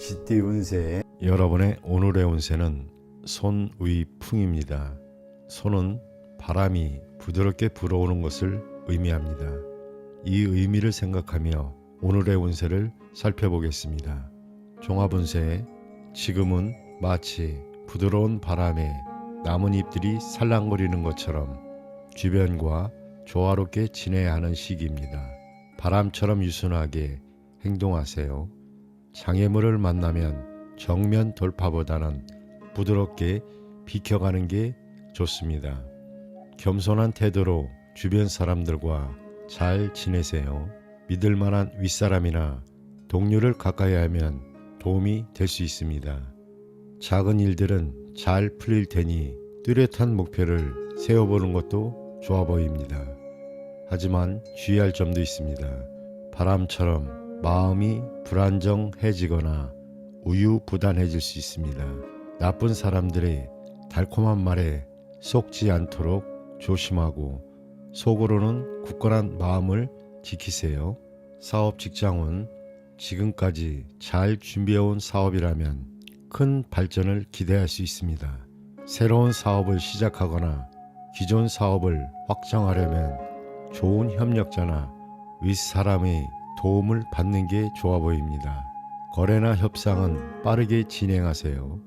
쥐띠 운세. 여러분의 오늘의 운세는 손위풍입니다. 손은 바람이 부드럽게 불어오는 것을 의미합니다. 이 의미를 생각하며 오늘의 운세를 살펴보겠습니다. 종합운세. 지금은 마치 부드러운 바람에 나뭇잎들이 살랑거리는 것처럼 주변과 조화롭게 지내야 하는 시기입니다. 바람처럼 유순하게 행동하세요. 장애물을 만나면 정면 돌파보다는 부드럽게 비켜가는 게 좋습니다. 겸손한 태도로 주변 사람들과 잘 지내세요. 믿을 만한 윗사람이나 동료를 가까이 하면 도움이 될 수 있습니다. 작은 일들은 잘 풀릴 테니 뚜렷한 목표를 세워보는 것도 좋아 보입니다. 하지만 주의할 점도 있습니다. 바람처럼 마음이 불안정해지거나 우유부단해질 수 있습니다. 나쁜 사람들의 달콤한 말에 속지 않도록 조심하고 속으로는 굳건한 마음을 지키세요. 사업 직장은 지금까지 잘 준비해온 사업이라면 큰 발전을 기대할 수 있습니다. 새로운 사업을 시작하거나 기존 사업을 확장하려면 좋은 협력자나 윗사람의 도움을 받는 게 좋아 보입니다. 거래나 협상은 빠르게 진행하세요.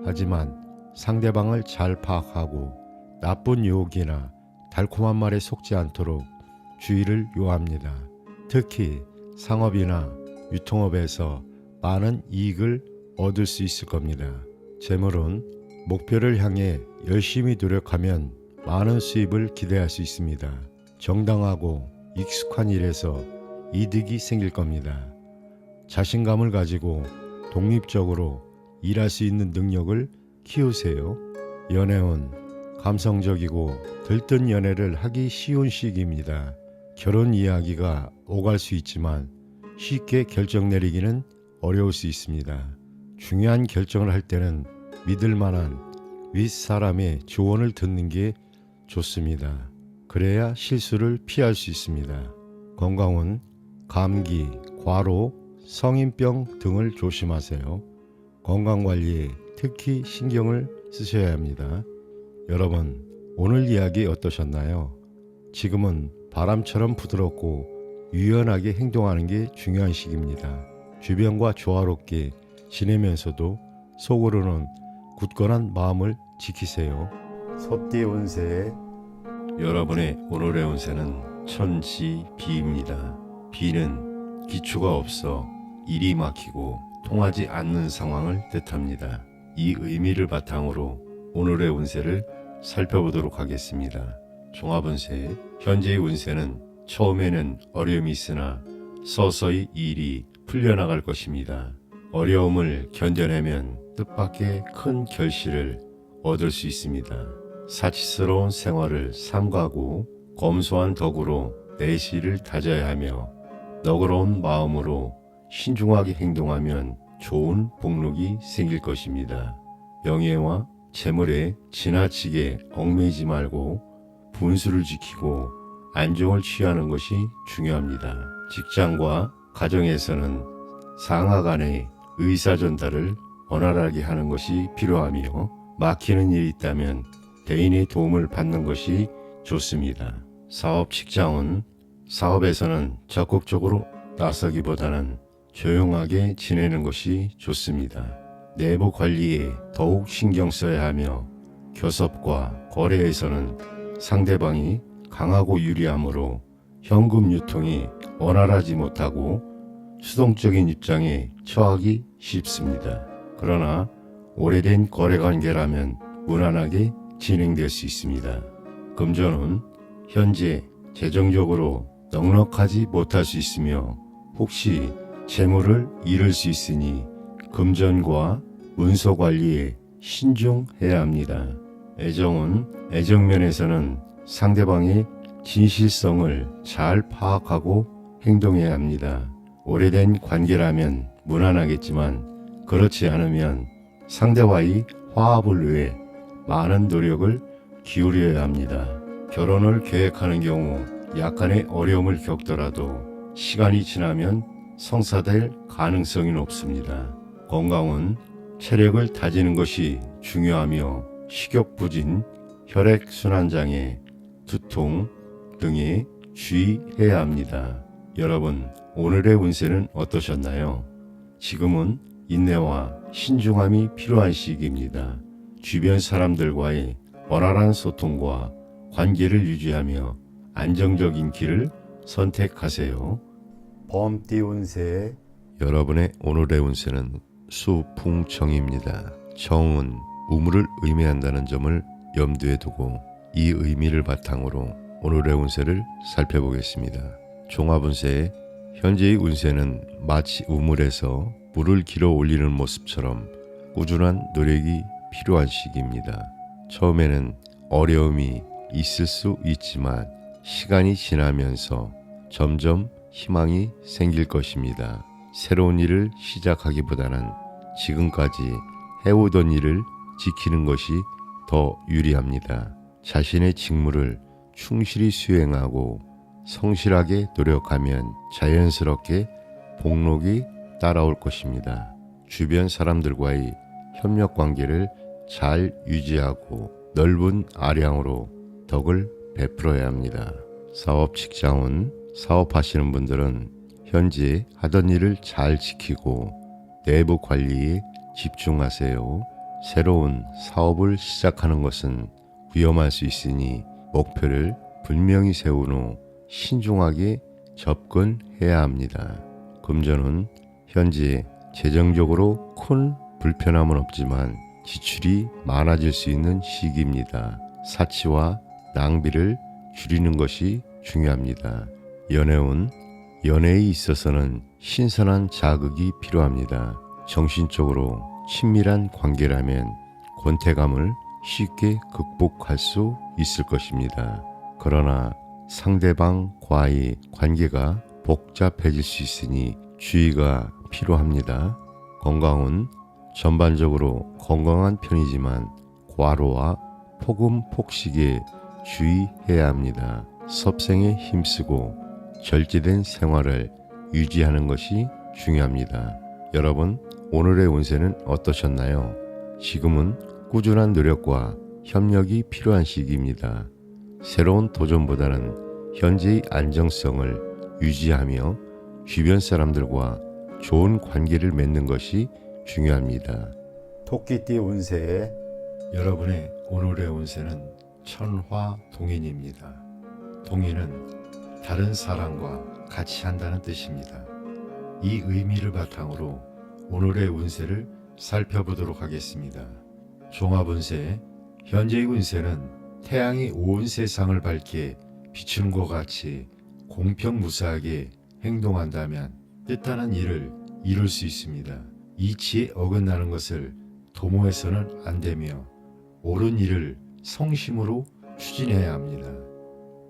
하지만 상대방을 잘 파악하고 나쁜 유혹이나 달콤한 말에 속지 않도록 주의를 요합니다. 특히 상업이나 유통업에서 많은 이익을 얻을 수 있을 겁니다. 재물은 목표를 향해 열심히 노력하면 많은 수입을 기대할 수 있습니다. 정당하고 익숙한 일에서 이득이 생길 겁니다. 자신감을 가지고 독립적으로 일할 수 있는 능력을 키우세요. 연애운 감성적이고 들뜬 연애를 하기 쉬운 시기입니다. 결혼 이야기가 오갈 수 있지만 쉽게 결정 내리기는 어려울 수 있습니다. 중요한 결정을 할 때는 믿을 만한 윗사람의 조언을 듣는 게 좋습니다. 그래야 실수를 피할 수 있습니다. 건강은 감기, 과로, 성인병 등을 조심하세요. 건강관리에 특히 신경을 쓰셔야 합니다. 여러분, 오늘 이야기 어떠셨나요? 지금은 바람처럼 부드럽고 유연하게 행동하는 게 중요한 시기입니다. 주변과 조화롭게 지내면서도 속으로는 굳건한 마음을 지키세요. 소띠 운세. 여러분의 오늘의 운세는 천시비입니다. 비는 기초가 없어 일이 막히고 통하지 않는 상황을 뜻합니다. 이 의미를 바탕으로 오늘의 운세를 살펴보도록 하겠습니다. 종합운세. 현재의 운세는 처음에는 어려움이 있으나 서서히 일이 풀려나갈 것입니다. 어려움을 견뎌내면 뜻밖의 큰 결실을 얻을 수 있습니다. 사치스러운 생활을 삼가고 검소한 덕으로 내실을 다져야 하며 너그러운 마음으로 신중하게 행동하면 좋은 복록이 생길 것입니다. 명예와 재물에 지나치게 얽매이지 말고 분수를 지키고 안정을 취하는 것이 중요합니다. 직장과 가정에서는 상하 간의 의사 전달을 원활하게 하는 것이 필요하며 막히는 일이 있다면 대인의 도움을 받는 것이 좋습니다. 사업 직장은 사업에서는 적극적으로 나서기보다는 조용하게 지내는 것이 좋습니다. 내부 관리에 더욱 신경 써야 하며 교섭과 거래에서는 상대방이 강하고 유리하므로 현금 유통이 원활하지 못하고 수동적인 입장에 처하기 쉽습니다. 그러나 오래된 거래관계라면 무난하게 진행될 수 있습니다. 금전은 현재 재정적으로 넉넉하지 못할 수 있으며 혹시 재물을 잃을 수 있으니 금전과 문서 관리에 신중해야 합니다. 애정은 애정면에서는 상대방의 진실성을 잘 파악하고 행동해야 합니다. 오래된 관계라면 무난하겠지만 그렇지 않으면 상대와의 화합을 위해 많은 노력을 기울여야 합니다. 결혼을 계획하는 경우 약간의 어려움을 겪더라도 시간이 지나면 성사될 가능성이 높습니다. 건강은 체력을 다지는 것이 중요하며 식욕 부진, 혈액순환장애, 두통 등에 주의해야 합니다. 여러분, 오늘의 운세는 어떠셨나요? 지금은 인내와 신중함이 필요한 시기입니다. 주변 사람들과의 원활한 소통과 관계를 유지하며 안정적인 길을 선택하세요. 범띠 운세 여러분의 오늘의 운세는 수풍청입니다. 청은 우물을 의미한다는 점을 염두에 두고 이 의미를 바탕으로 오늘의 운세를 살펴보겠습니다. 종합운세, 현재의 운세는 마치 우물에서 물을 길어 올리는 모습처럼 꾸준한 노력이 필요한 시기입니다. 처음에는 어려움이 있을 수 있지만 시간이 지나면서 점점 희망이 생길 것입니다. 새로운 일을 시작하기보다는 지금까지 해오던 일을 지키는 것이 더 유리합니다. 자신의 직무를 충실히 수행하고 성실하게 노력하면 자연스럽게 복록이 따라올 것입니다. 주변 사람들과의 협력 관계를 잘 유지하고 넓은 아량으로 덕을 베풀어야 합니다. 사업 직장은 사업하시는 분들은 현재 하던 일을 잘 지키고 내부 관리에 집중하세요. 새로운 사업을 시작하는 것은 위험할 수 있으니 목표를 분명히 세운 후 신중하게 접근해야 합니다. 금전은 현재 재정적으로 큰 불편함은 없지만 지출이 많아질 수 있는 시기입니다. 사치와 낭비를 줄이는 것이 중요합니다. 연애운, 연애에 있어서는 신선한 자극이 필요합니다. 정신적으로 친밀한 관계라면 권태감을 쉽게 극복할 수 있을 것입니다. 그러나 상대방과의 관계가 복잡해질 수 있으니 주의가 필요합니다. 건강은 전반적으로 건강한 편이지만 과로와 폭음 폭식에 주의해야 합니다. 섭생에 힘쓰고 절제된 생활을 유지하는 것이 중요합니다. 여러분, 오늘의 운세는 어떠셨나요? 지금은 꾸준한 노력과 협력이 필요한 시기입니다. 새로운 도전보다는 현재의 안정성을 유지하며 주변 사람들과 좋은 관계를 맺는 것이 중요합니다. 토끼띠 운세 여러분의 오늘의 운세는 천화동인입니다. 동인은 다른 사람과 같이 한다는 뜻입니다. 이 의미를 바탕으로 오늘의 운세를 살펴보도록 하겠습니다. 종합운세, 현재의 운세는 태양이 온 세상을 밝게 비추는 것 같이 공평무사하게 행동한다면 뜻하는 일을 이룰 수 있습니다. 이치에 어긋나는 것을 도모해서는 안 되며 옳은 일을 성심으로 추진해야 합니다.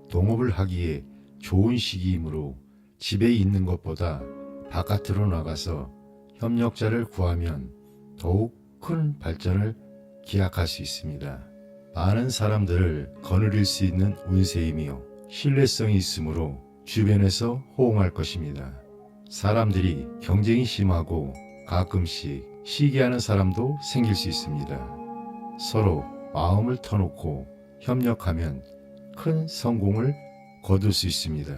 동업을 하기에 좋은 시기이므로 집에 있는 것보다 바깥으로 나가서 협력자를 구하면 더욱 큰 발전을 기약할 수 있습니다. 많은 사람들을 거느릴 수 있는 운세이며 신뢰성이 있으므로 주변에서 호응할 것입니다. 사람들이 경쟁이 심하고 가끔씩 시기하는 사람도 생길 수 있습니다. 서로 마음을 터놓고 협력하면 큰 성공을 거둘 수 있습니다.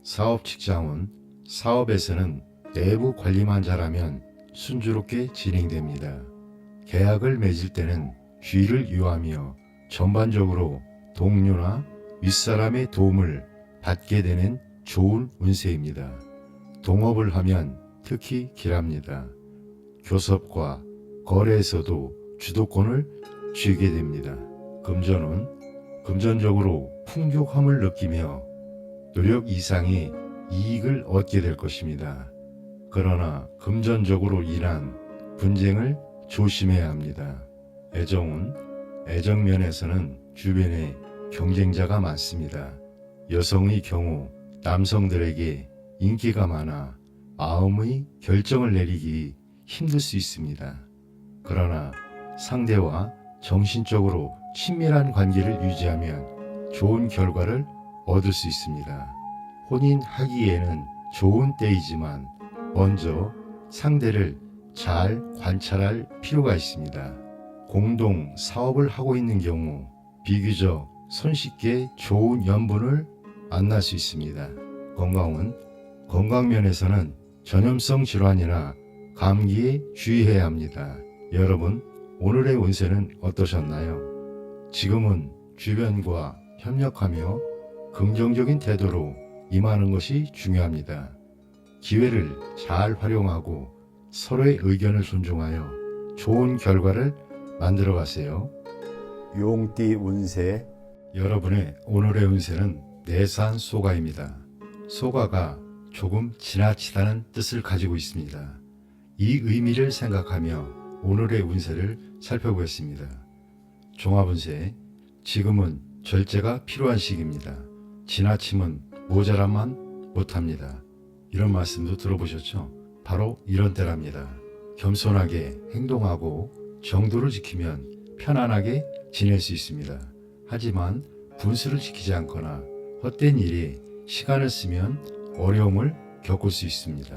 사업 직장은 사업에서는 내부 관리만 잘하면 순조롭게 진행됩니다. 계약을 맺을 때는 주의를 유하며 전반적으로 동료나 윗사람의 도움을 받게 되는 좋은 운세입니다. 동업을 하면 특히 길합니다. 교섭과 거래에서도 주도권을 쥐게 됩니다. 금전은 금전적으로 풍족함을 느끼며 노력 이상의 이익을 얻게 될 것입니다. 그러나 금전적으로 인한 분쟁을 조심해야 합니다. 애정은 애정면에서는 주변에 경쟁자가 많습니다. 여성의 경우 남성들에게 인기가 많아 마음의 결정을 내리기 힘들 수 있습니다. 그러나 상대와 정신적으로 친밀한 관계를 유지하면 좋은 결과를 얻을 수 있습니다. 혼인하기에는 좋은 때이지만 먼저 상대를 잘 관찰할 필요가 있습니다. 공동 사업을 하고 있는 경우 비교적 손쉽게 좋은 연분을 만날 수 있습니다. 건강은 건강면에서는 전염성 질환이나 감기에 주의해야 합니다. 여러분, 오늘의 운세는 어떠셨나요? 지금은 주변과 협력하며 긍정적인 태도로 임하는 것이 중요합니다. 기회를 잘 활용하고 서로의 의견을 존중하여 좋은 결과를 만들어 가세요. 용띠 운세, 여러분의 오늘의 운세는 내산 소가입니다. 소가가 조금 지나치다는 뜻을 가지고 있습니다. 이 의미를 생각하며 오늘의 운세를 살펴보겠습니다. 종합운세, 지금은 절제가 필요한 시기입니다. 지나침은 모자라만 못합니다. 이런 말씀도 들어보셨죠? 바로 이런 때랍니다. 겸손하게 행동하고 정도를 지키면 편안하게 지낼 수 있습니다. 하지만 분수를 지키지 않거나 헛된 일에 시간을 쓰면 어려움을 겪을 수 있습니다.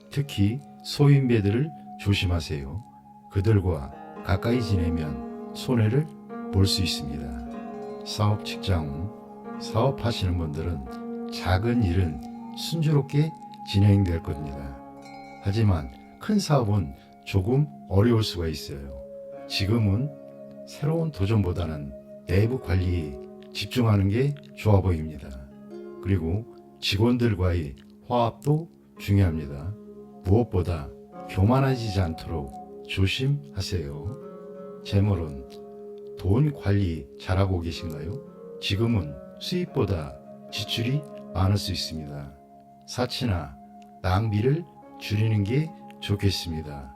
특히 소인배들을 조심하세요. 그들과 가까이 지내면 손해를 볼 수 있습니다. 사업 직장, 사업하시는 분들은 작은 일은 순조롭게 진행될 겁니다. 하지만 큰 사업은 조금 어려울 수가 있어요. 지금은 새로운 도전보다는 내부 관리에 집중하는 게 좋아 보입니다. 그리고 직원들과의 화합도 중요합니다. 무엇보다 교만해지지 않도록 조심하세요. 재물은 돈 관리 잘하고 계신가요? 지금은 수입보다 지출이 많을 수 있습니다. 사치나 낭비를 줄이는 게 좋겠습니다.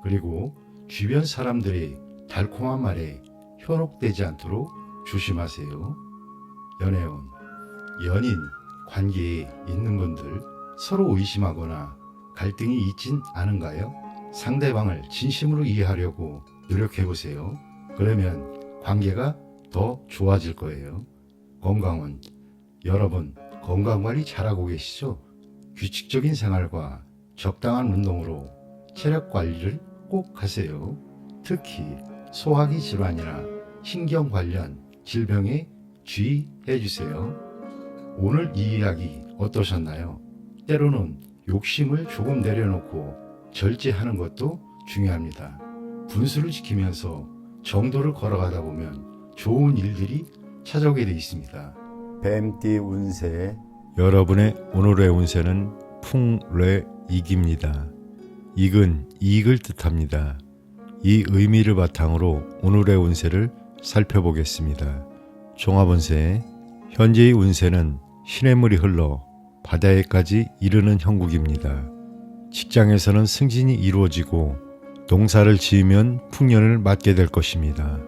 그리고 주변 사람들의 달콤한 말에 현혹되지 않도록 조심하세요. 연애운, 연인 관계에 있는 분들 서로 의심하거나 갈등이 있진 않은가요? 상대방을 진심으로 이해하려고 노력해보세요. 그러면 관계가 더 좋아질 거예요. 건강은 여러분 건강관리 잘하고 계시죠? 규칙적인 생활과 적당한 운동으로 체력 관리를 꼭 하세요. 특히 소화기 질환이나 신경 관련 질병에 주의해 주세요. 오늘 이 이야기 어떠셨나요? 때로는 욕심을 조금 내려놓고 절제하는 것도 중요합니다. 분수를 지키면서 정도를 걸어가다 보면 좋은 일들이 찾아오게 되어 있습니다. 뱀띠 운세, 여러분의 오늘의 운세는 풍뢰익입니다. 익은 이익을 뜻합니다. 이 의미를 바탕으로 오늘의 운세를 살펴보겠습니다. 종합운세, 현재의 운세는 시냇물이 흘러 바다에까지 이르는 형국입니다. 직장에서는 승진이 이루어지고 농사를 지으면 풍년을 맞게 될 것입니다.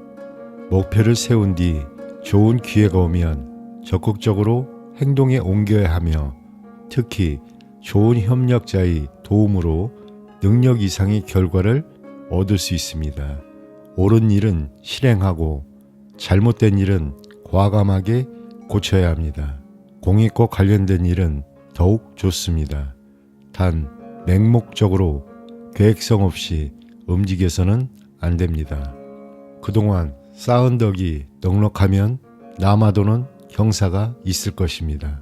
목표를 세운 뒤 좋은 기회가 오면 적극적으로 행동에 옮겨야 하며 특히 좋은 협력자의 도움으로 능력 이상의 결과를 얻을 수 있습니다. 옳은 일은 실행하고 잘못된 일은 과감하게 고쳐야 합니다. 공익과 관련된 일은 더욱 좋습니다. 단 맹목적으로 계획성 없이 움직여서는 안 됩니다. 그동안 쌓은 덕이 넉넉하면 남아도는 경사가 있을 것입니다.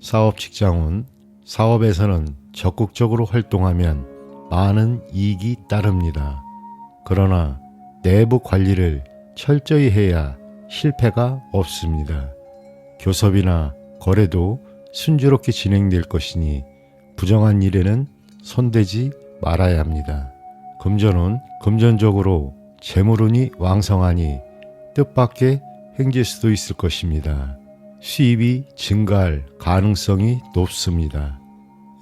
사업 직장은 사업에서는 적극적으로 활동하면 많은 이익이 따릅니다. 그러나 내부 관리를 철저히 해야 실패가 없습니다. 교섭이나 거래도 순조롭게 진행될 것이니 부정한 일에는 손대지 말아야 합니다. 금전은 금전적으로 재물운이 왕성하니 뜻밖의 행질 수도 있을 것입니다. 수입이 증가할 가능성이 높습니다.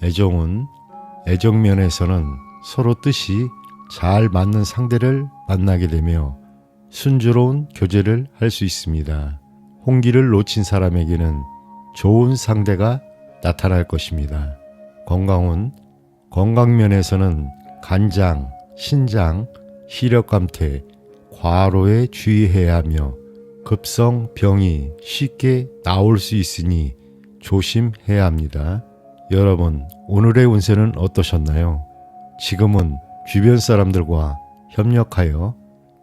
애정은 애정면에서는 서로 뜻이 잘 맞는 상대를 만나게 되며 순조로운 교제를 할 수 있습니다. 홍기를 놓친 사람에게는 좋은 상대가 나타날 것입니다. 건강은 건강면에서는 간장, 신장, 시력감퇴, 과로에 주의해야 하며 급성병이 쉽게 나올 수 있으니 조심해야 합니다. 여러분, 오늘의 운세는 어떠셨나요? 지금은 주변 사람들과 협력하여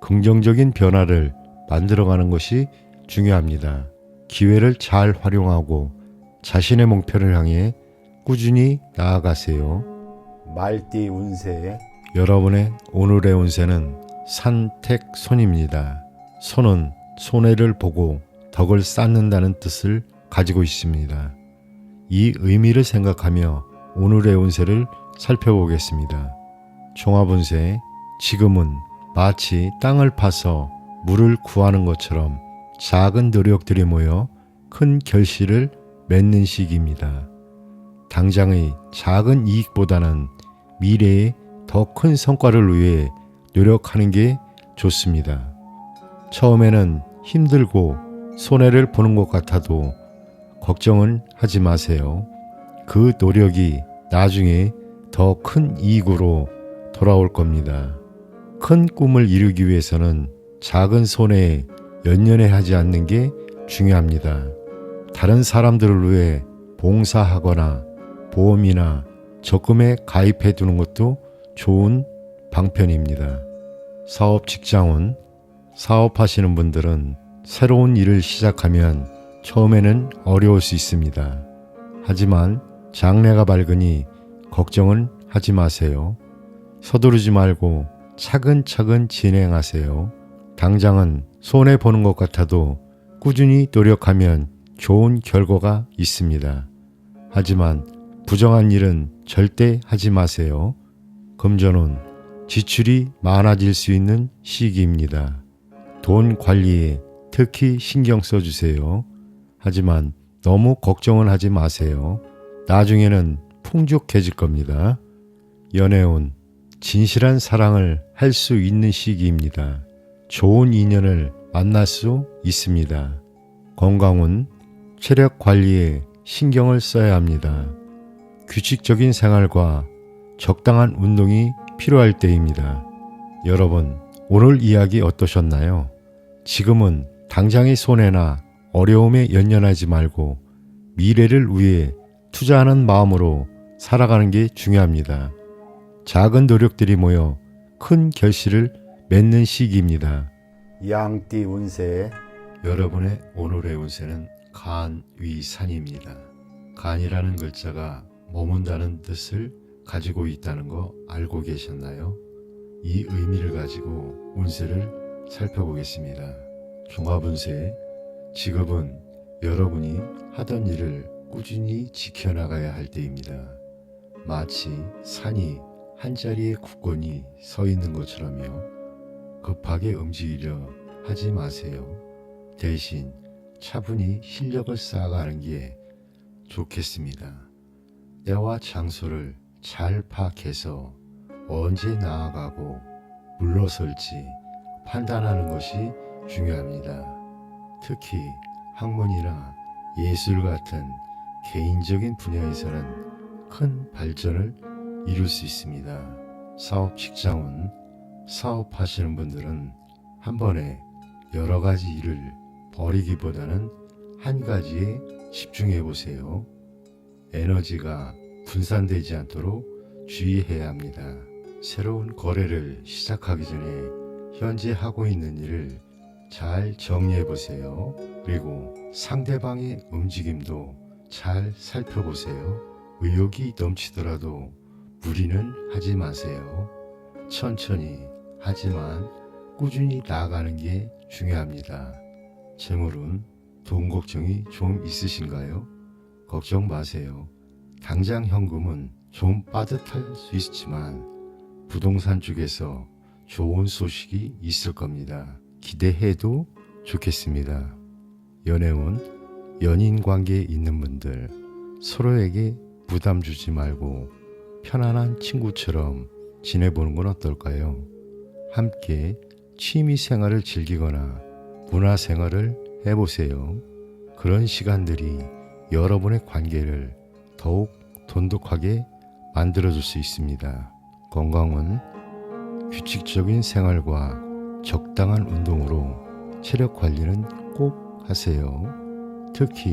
긍정적인 변화를 만들어가는 것이 중요합니다. 기회를 잘 활용하고 자신의 목표를 향해 꾸준히 나아가세요. 말띠 운세, 여러분의 오늘의 운세는 산택손입니다. 손은 손해를 보고 덕을 쌓는다는 뜻을 가지고 있습니다. 이 의미를 생각하며 오늘의 운세를 살펴보겠습니다. 종합운세, 지금은 마치 땅을 파서 물을 구하는 것처럼 작은 노력들이 모여 큰 결실을 맺는 시기입니다. 당장의 작은 이익보다는 미래에 더 큰 성과를 위해 노력하는 게 좋습니다. 처음에는 힘들고 손해를 보는 것 같아도 걱정은 하지 마세요. 그 노력이 나중에 더 큰 이익으로 돌아올 겁니다. 큰 꿈을 이루기 위해서는 작은 손해에 연연해하지 않는 게 중요합니다. 다른 사람들을 위해 봉사하거나 보험이나 적금에 가입해 두는 것도 좋은 방편입니다. 사업 직장운, 사업하시는 분들은 새로운 일을 시작하면 처음에는 어려울 수 있습니다. 하지만 장래가 밝으니 걱정은 하지 마세요. 서두르지 말고 차근차근 진행하세요. 당장은 손해보는 것 같아도 꾸준히 노력하면 좋은 결과가 있습니다. 하지만 부정한 일은 절대 하지 마세요. 금전운, 지출이 많아질 수 있는 시기입니다. 돈 관리에 특히 신경 써주세요. 하지만 너무 걱정은 하지 마세요. 나중에는 풍족해질 겁니다. 연애운, 진실한 사랑을 할 수 있는 시기입니다. 좋은 인연을 만날 수 있습니다. 건강운, 체력 관리에 신경을 써야 합니다. 규칙적인 생활과 적당한 운동이 필요할 때입니다. 여러분, 오늘 이야기 어떠셨나요? 지금은 당장의 손해나 어려움에 연연하지 말고 미래를 위해 투자하는 마음으로 살아가는 게 중요합니다. 작은 노력들이 모여 큰 결실을 맺는 시기입니다. 양띠 운세, 여러분의 오늘의 운세는 간위산입니다. 간이라는 글자가 머문다는 뜻을 가지고 있다는 거 알고 계셨나요? 이 의미를 가지고 운세를 살펴보겠습니다. 종합운세, 지금은 여러분이 하던 일을 꾸준히 지켜나가야 할 때입니다. 마치 산이 한자리에 굳건히 서 있는 것처럼요. 급하게 움직이려 하지 마세요. 대신 차분히 실력을 쌓아가는 게 좋겠습니다. 때와 장소를 잘 파악해서 언제 나아가고 물러설지 판단하는 것이 중요합니다. 특히 학문이나 예술 같은 개인적인 분야에서는 큰 발전을 이룰 수 있습니다. 사업 직장운, 사업하시는 분들은 한 번에 여러 가지 일을 벌이기보다는 한 가지에 집중해 보세요. 에너지가 분산되지 않도록 주의해야 합니다. 새로운 거래를 시작하기 전에 현재 하고 있는 일을 잘 정리해 보세요. 그리고 상대방의 움직임도 잘 살펴보세요. 의욕이 넘치더라도 무리는 하지 마세요. 천천히 하지만 꾸준히 나아가는 게 중요합니다. 재물은 돈 걱정이 좀 있으신가요? 걱정 마세요. 당장 현금은 좀 빠듯할 수 있지만 부동산 쪽에서 좋은 소식이 있을 겁니다. 기대해도 좋겠습니다. 연애운, 연인 관계에 있는 분들, 서로에게 부담 주지 말고 편안한 친구처럼 지내보는 건 어떨까요? 함께 취미 생활을 즐기거나 문화 생활을 해보세요. 그런 시간들이 여러분의 관계를 더욱 돈독하게 만들어줄 수 있습니다. 건강은 규칙적인 생활과 적당한 운동으로 체력 관리는 꼭 하세요. 특히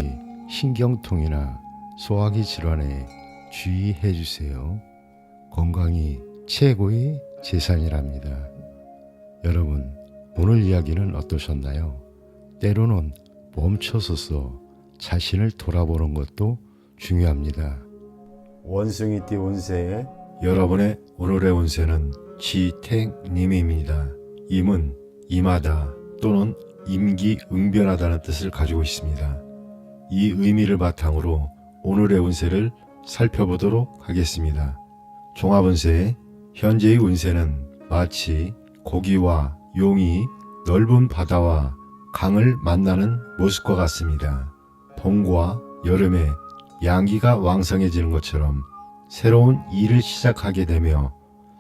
신경통이나 소화기 질환에 주의해 주세요. 건강이 최고의 재산이랍니다. 여러분, 오늘 이야기는 어떠셨나요? 때로는 멈춰서서 자신을 돌아보는 것도 중요합니다. 원숭이띠 운세 여러분의 오늘의 운세는 지택님입니다. 임은 임하다 또는 임기응변하다는 뜻을 가지고 있습니다. 이 의미를 바탕으로 오늘의 운세를 살펴보도록 하겠습니다. 종합운세, 현재의 운세는 마치 고기와 용이 넓은 바다와 강을 만나는 모습과 같습니다. 봄과 여름에 양기가 왕성해지는 것처럼 새로운 일을 시작하게 되며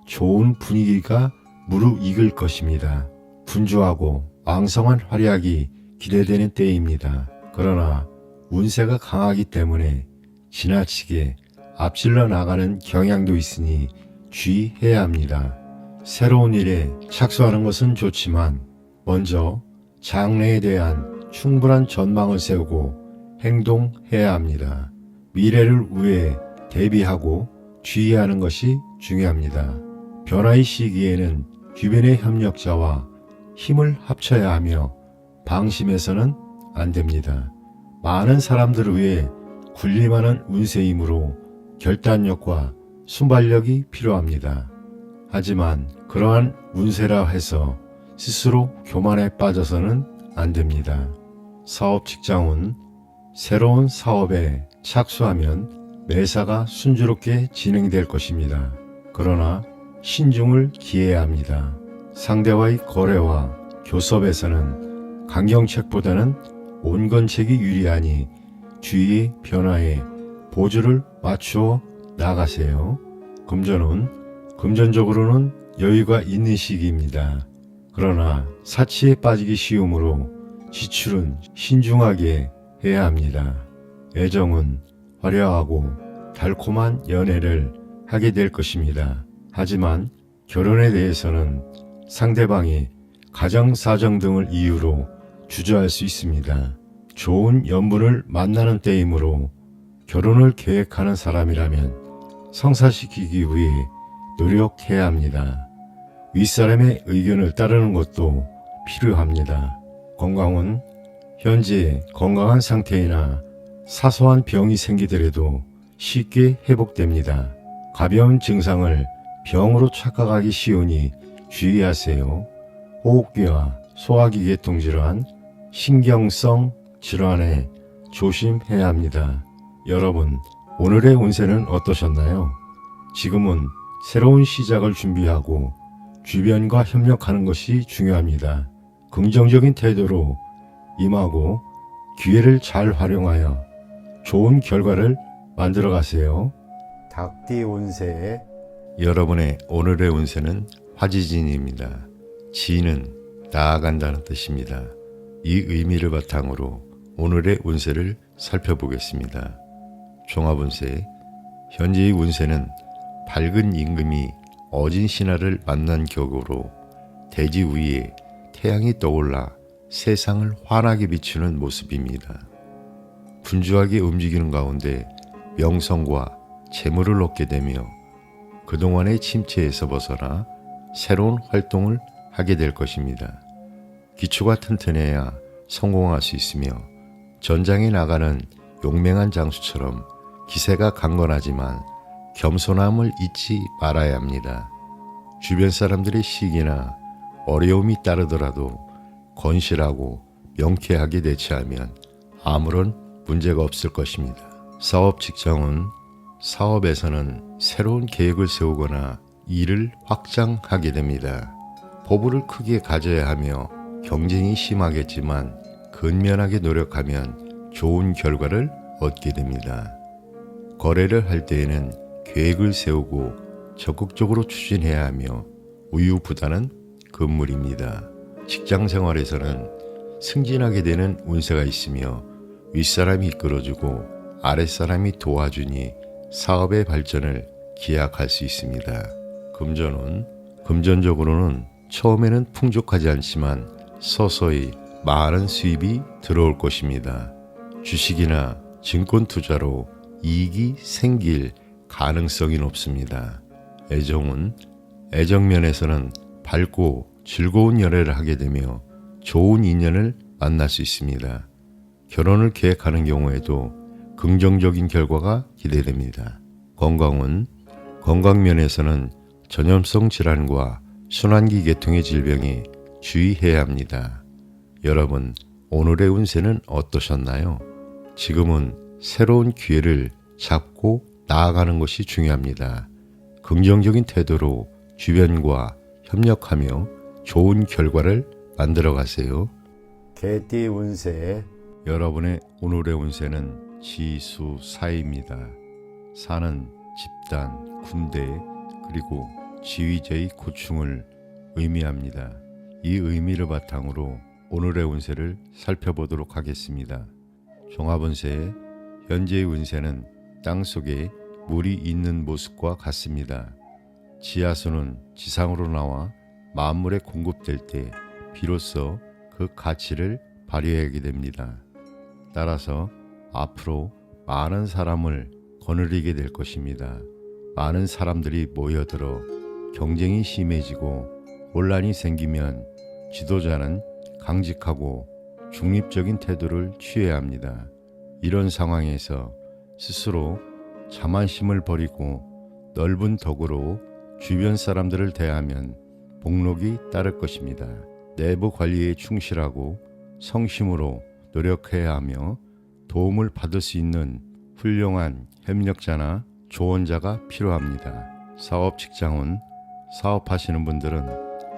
좋은 분위기가 무르익을 것입니다. 분주하고 왕성한 활약이 기대되는 때입니다. 그러나 운세가 강하기 때문에 지나치게 앞질러 나가는 경향도 있으니 주의해야 합니다. 새로운 일에 착수하는 것은 좋지만 먼저 장래에 대한 충분한 전망을 세우고 행동해야 합니다. 미래를 위해 대비하고 주의하는 것이 중요합니다. 변화의 시기에는 주변의 협력자와 힘을 합쳐야 하며 방심해서는 안 됩니다. 많은 사람들을 위해 군림하는 운세이므로 결단력과 순발력이 필요합니다. 하지만 그러한 운세라 해서 스스로 교만에 빠져서는 안 됩니다. 사업 직장운, 새로운 사업에 착수하면 매사가 순조롭게 진행될 것입니다. 그러나 신중을 기해야 합니다. 상대와의 거래와 교섭에서는 강경책보다는 온건책이 유리하니 주위의 변화에 보조를 맞추어 나가세요. 금전운, 금전적으로는 여유가 있는 시기입니다. 그러나 사치에 빠지기 쉬우므로 지출은 신중하게 해야 합니다. 애정은 화려하고 달콤한 연애를 하게 될 것입니다. 하지만 결혼에 대해서는 상대방이 가정 사정 등을 이유로 주저할 수 있습니다. 좋은 연분을 만나는 때이므로 결혼을 계획하는 사람이라면 성사시키기 위해 노력해야 합니다. 윗사람의 의견을 따르는 것도 필요합니다. 건강은 현재 건강한 상태이나 사소한 병이 생기더라도 쉽게 회복됩니다. 가벼운 증상을 병으로 착각하기 쉬우니 주의하세요. 호흡기와 소화기 계통 질환, 신경성 질환에 조심해야 합니다. 여러분, 오늘의 운세는 어떠셨나요? 지금은 새로운 시작을 준비하고 주변과 협력하는 것이 중요합니다. 긍정적인 태도로 임하고 기회를 잘 활용하여 좋은 결과를 만들어 가세요. 닭띠 운세 여러분의 오늘의 운세는 화지진입니다. 지는 나아간다는 뜻입니다. 이 의미를 바탕으로 오늘의 운세를 살펴보겠습니다. 종합운세, 현재의 운세는 밝은 임금이 어진 신하를 만난 격으로 대지 위에 태양이 떠올라 세상을 환하게 비추는 모습입니다. 분주하게 움직이는 가운데 명성과 재물을 얻게 되며 그동안의 침체에서 벗어나 새로운 활동을 하게 될 것입니다. 기초가 튼튼해야 성공할 수 있으며 전장에 나가는 용맹한 장수처럼 기세가 강건하지만 겸손함을 잊지 말아야 합니다. 주변 사람들의 시기나 어려움이 따르더라도 건실하고 명쾌하게 대처하면 아무런 문제가 없을 것입니다. 사업 직장은 사업에서는 새로운 계획을 세우거나 일을 확장하게 됩니다. 포부를 크게 가져야 하며 경쟁이 심하겠지만 근면하게 노력하면 좋은 결과를 얻게 됩니다. 거래를 할 때에는 계획을 세우고 적극적으로 추진해야 하며 우유부단은 금물입니다. 직장 생활에서는 승진하게 되는 운세가 있으며 윗사람이 이끌어주고 아랫사람이 도와주니 사업의 발전을 기약할 수 있습니다. 금전은 금전적으로는 처음에는 풍족하지 않지만 서서히 많은 수입이 들어올 것입니다. 주식이나 증권 투자로 이익이 생길 가능성이 높습니다. 애정은 애정면에서는 밝고 즐거운 연애를 하게 되며 좋은 인연을 만날 수 있습니다. 결혼을 계획하는 경우에도 긍정적인 결과가 기대됩니다. 건강은 건강면에서는 전염성 질환과 순환기 계통의 질병에 주의해야 합니다. 여러분, 오늘의 운세는 어떠셨나요? 지금은 새로운 기회를 잡고 나아가는 것이 중요합니다. 긍정적인 태도로 주변과 협력하며 좋은 결과를 만들어 가세요. 개띠 운세 여러분의 오늘의 운세는 지수사입니다. 사는 집단, 군대, 그리고 지휘자의 고충을 의미합니다. 이 의미를 바탕으로 오늘의 운세를 살펴보도록 하겠습니다. 종합운세, 현재의 운세는 땅속에 물이 있는 모습과 같습니다. 지하수는 지상으로 나와 만물에 공급될 때 비로소 그 가치를 발휘하게 됩니다. 따라서 앞으로 많은 사람을 거느리게 될 것입니다. 많은 사람들이 모여들어 경쟁이 심해지고 혼란이 생기면 지도자는 강직하고 중립적인 태도를 취해야 합니다. 이런 상황에서 스스로 자만심을 버리고 넓은 덕으로 주변 사람들을 대하면 복록이 따를 것입니다. 내부 관리에 충실하고 성심으로 노력해야 하며 도움을 받을 수 있는 훌륭한 협력자나 조언자가 필요합니다. 사업 직장은 사업하시는 분들은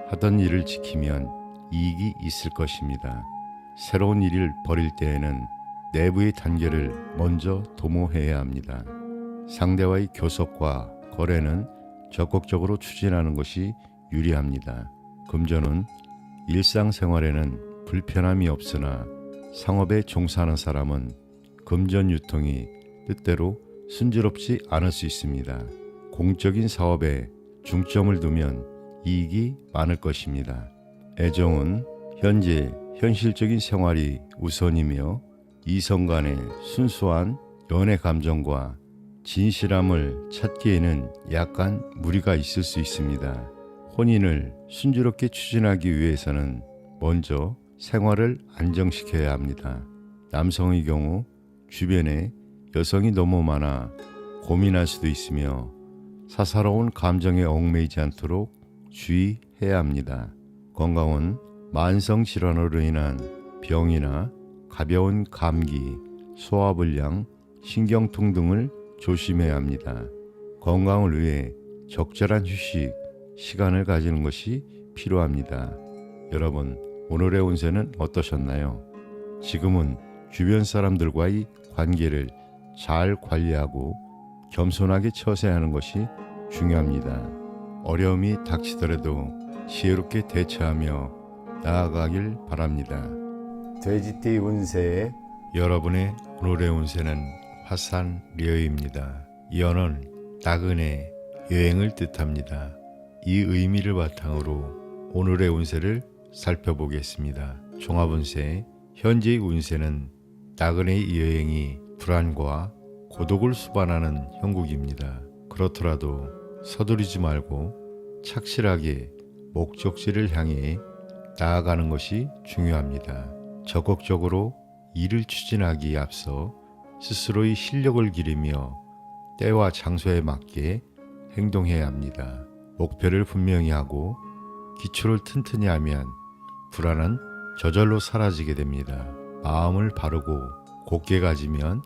하던 일을 지키면 이익이 있을 것입니다. 새로운 일을 벌일 때에는 내부의 단계를 먼저 도모해야 합니다. 상대와의 교섭과 거래는 적극적으로 추진하는 것이 유리합니다. 금전은 일상생활에는 불편함이 없으나 상업에 종사하는 사람은 금전 유통이 뜻대로 순조롭지 않을 수 있습니다. 공적인 사업에 중점을 두면 이익이 많을 것입니다. 애정은 현재 현실적인 생활이 우선이며 이성 간의 순수한 연애 감정과 진실함을 찾기에는 약간 무리가 있을 수 있습니다. 혼인을 순조롭게 추진하기 위해서는 먼저 생활을 안정시켜야 합니다. 남성의 경우 주변에 여성이 너무 많아 고민할 수도 있으며 사사로운 감정에 얽매이지 않도록 주의해야 합니다. 건강은 만성 질환으로 인한 병이나 가벼운 감기, 소화불량, 신경통 등을 조심해야 합니다. 건강을 위해 적절한 휴식, 시간을 가지는 것이 필요합니다. 여러분, 오늘의 운세는 어떠셨나요? 지금은 주변 사람들과의 관계를 잘 관리하고 겸손하게 처세하는 것이 중요합니다. 어려움이 닥치더라도 지혜롭게 대처하며 나아가길 바랍니다. 돼지띠 운세 여러분의 오늘의 운세는 화산리어입니다. 이 언어는 나그네, 여행을 뜻합니다. 이 의미를 바탕으로 오늘의 운세를 살펴보겠습니다. 종합운세, 현재의 운세는 나그네의 여행이 불안과 고독을 수반하는 형국입니다. 그렇더라도 서두르지 말고 착실하게 목적지를 향해 나아가는 것이 중요합니다. 적극적으로 일을 추진하기에 앞서 스스로의 실력을 기르며 때와 장소에 맞게 행동해야 합니다. 목표를 분명히 하고 기초를 튼튼히 하면 불안은 저절로 사라지게 됩니다. 마음을 바르고 곧게 가지면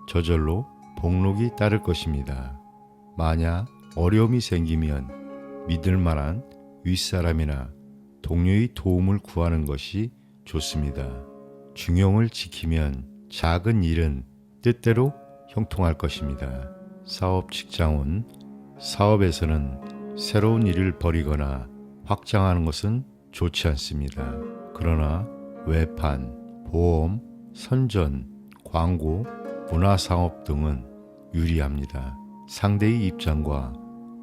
저절로 복록이 따를 것입니다. 만약 어려움이 생기면 믿을 만한 윗사람이나 동료의 도움을 구하는 것이 좋습니다. 중용을 지키면 작은 일은 뜻대로 형통할 것입니다. 사업 직장은 사업에서는 새로운 일을 벌이거나 확장하는 것은 좋지 않습니다. 그러나 외판, 보험, 선전, 광고, 문화상업 등은 유리합니다. 상대의 입장과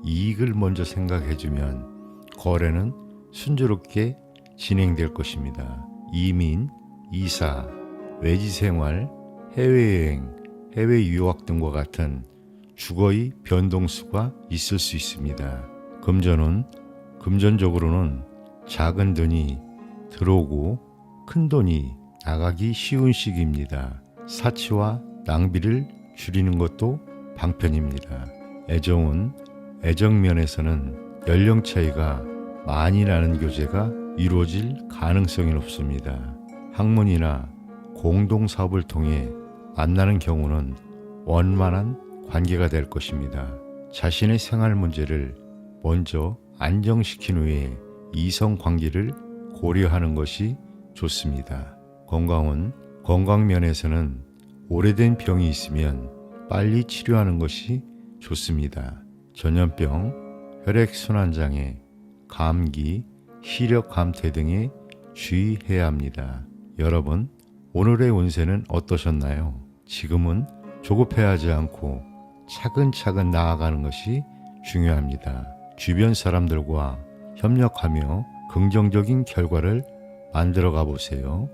이익을 먼저 생각해주면 거래는 순조롭게 진행될 것입니다. 이민, 이사, 외지생활, 해외여행, 해외 유학 등과 같은 주거의 변동수가 있을 수 있습니다. 금전은 금전적으로는 작은 돈이 들어오고 큰 돈이 나가기 쉬운 시기입니다. 사치와 낭비를 줄이는 것도 방편입니다. 애정은 애정면에서는 연령 차이가 많이 나는 교제가 이루어질 가능성이 높습니다. 학문이나 공동사업을 통해 만나는 경우는 원만한 관계가 될 것입니다. 자신의 생활 문제를 먼저 안정시킨 후에 이성 관계를 고려하는 것이 좋습니다. 건강은 건강면에서는 오래된 병이 있으면 빨리 치료하는 것이 좋습니다. 전염병, 혈액순환장애, 감기, 시력 감퇴 등에 주의해야 합니다. 여러분, 오늘의 운세는 어떠셨나요? 지금은 조급해하지 않고 차근차근 나아가는 것이 중요합니다. 주변 사람들과 협력하며 긍정적인 결과를 만들어 가 보세요.